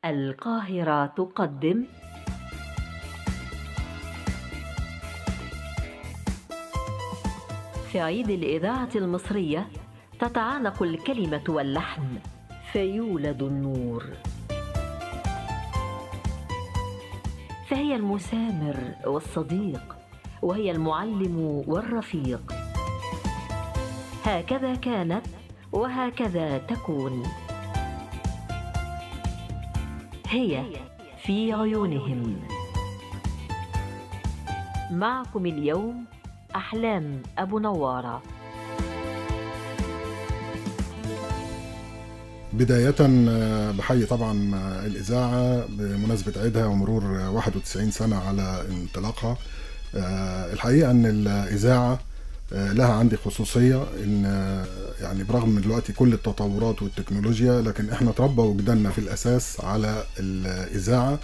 القاهرة تقدم في عيد الإذاعة المصرية تتعانق الكلمة واللحن فيولد النور، فهي المسامر والصديق، وهي المعلم والرفيق. هكذا كانت وهكذا تكون، هي في عيونهم. معكم اليوم أحلام أبو نوارة. بداية بحيي طبعا الإذاعة بمناسبة عيدها ومرور 91 سنة على انطلاقها. الحقيقة أن الإذاعة لها عندي خصوصية، إن يعني برغم من دلوقتي كل التطورات والتكنولوجيا، لكن إحنا تربى وجداننا في الأساس على الإذاعة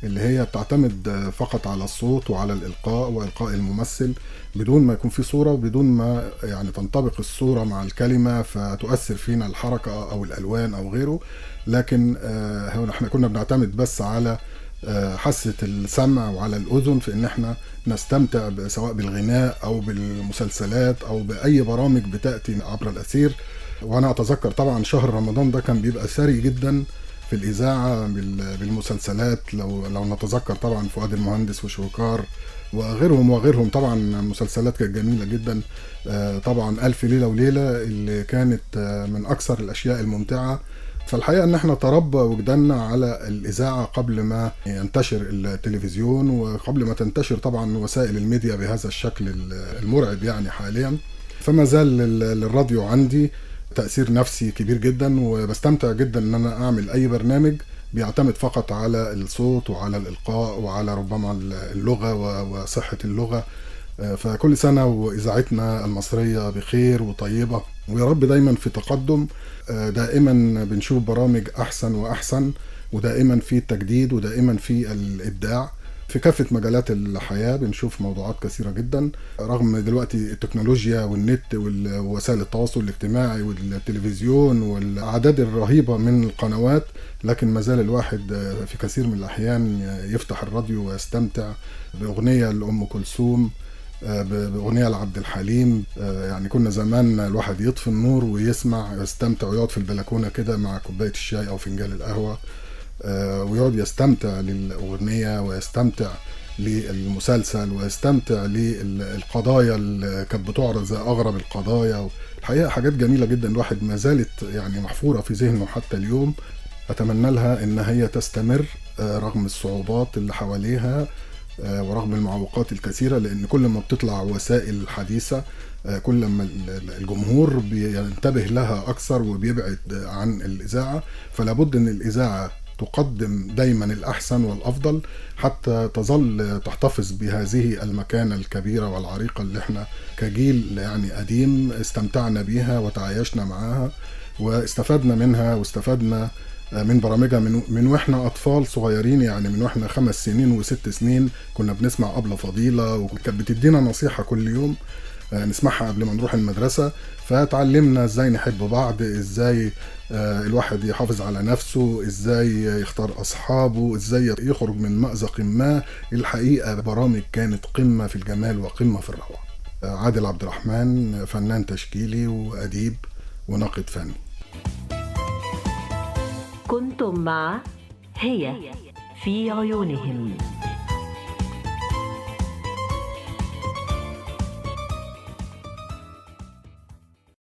اللي هي بتعتمد فقط على الصوت وعلى الإلقاء وإلقاء الممثل بدون ما يكون في صورة، بدون ما يعني تنطبق الصورة مع الكلمة فتؤثر فينا الحركة أو الألوان أو غيره. لكن احنا كنا بنعتمد بس على حاسة السمع وعلى الأذن في إن احنا نستمتع سواء بالغناء أو بالمسلسلات أو بأي برامج بتأتي عبر الأثير. وأنا أتذكر طبعا شهر رمضان ده كان بيبقى ثري جدا في الإذاعة بالمسلسلات. لو نتذكر طبعا فؤاد المهندس وشويكار وغيرهم طبعا مسلسلات كانت جميلة جدا. طبعا ألف ليلة وليلة اللي كانت من أكثر الأشياء الممتعة. فالحقيقة ان احنا تربى وجداننا على الإذاعة قبل ما ينتشر التلفزيون وقبل ما تنتشر طبعا وسائل الميديا بهذا الشكل المرعب يعني حاليا. فما زال للراديو عندي تأثير نفسي كبير جدا، وبستمتع جدا ان انا اعمل اي برنامج بيعتمد فقط على الصوت وعلى الإلقاء وعلى ربما اللغة وصحة اللغة. فكل سنة وإذاعتنا المصرية بخير وطيبة، ويا رب دايما في تقدم. دائما بنشوف برامج أحسن وأحسن، ودائما في التجديد، ودائما في الإبداع في كافة مجالات الحياة. بنشوف موضوعات كثيرة جدا رغم دلوقتي التكنولوجيا والنت ووسائل التواصل الاجتماعي والتلفزيون والأعداد الرهيبة من القنوات، لكن ما زال الواحد في كثير من الأحيان يفتح الراديو ويستمتع بأغنية لأم كلثوم، بأغنية لعبد الحليم. يعني كنا زمان الواحد يطفي النور ويسمع يستمتع ويقعد في البلكونة كده مع كوباية الشاي أو فنجان القهوة، ويقعد يستمتع للأغنية ويستمتع للمسلسل ويستمتع للقضايا اللي كانت بتعرض زي أغرب القضايا. الحقيقة حاجات جميلة جدا الواحد ما زالت يعني محفورة في ذهنه حتى اليوم. أتمنى لها إن هي تستمر رغم الصعوبات اللي حواليها ورغم المعوقات الكثيرة، لأن كل ما بتطلع وسائل حديثة كل ما الجمهور بينتبه لها أكثر وبيبعد عن الإذاعة. فلابد أن الإذاعة تقدم دايما الأحسن والأفضل حتى تظل تحتفظ بهذه المكانة الكبيرة والعريقة اللي احنا كجيل يعني قديم استمتعنا بيها وتعايشنا معاها واستفدنا منها، واستفدنا من برامجها من واحنا اطفال صغيرين، يعني من واحنا 5 سنين و6 سنين كنا بنسمع أبلة فضيلة، وكانت بتدينا نصيحة كل يوم نسمعها قبل ما نروح المدرسة. فتعلمنا ازاي نحب بعض، ازاي الواحد يحافظ على نفسه، ازاي يختار اصحابه، ازاي يخرج من مأزق ما. الحقيقة برامج كانت قمة في الجمال وقمة في الروعة. عادل عبد الرحمن فنان تشكيلي وأديب وناقد فني. كنتم مع هي في عيونهم.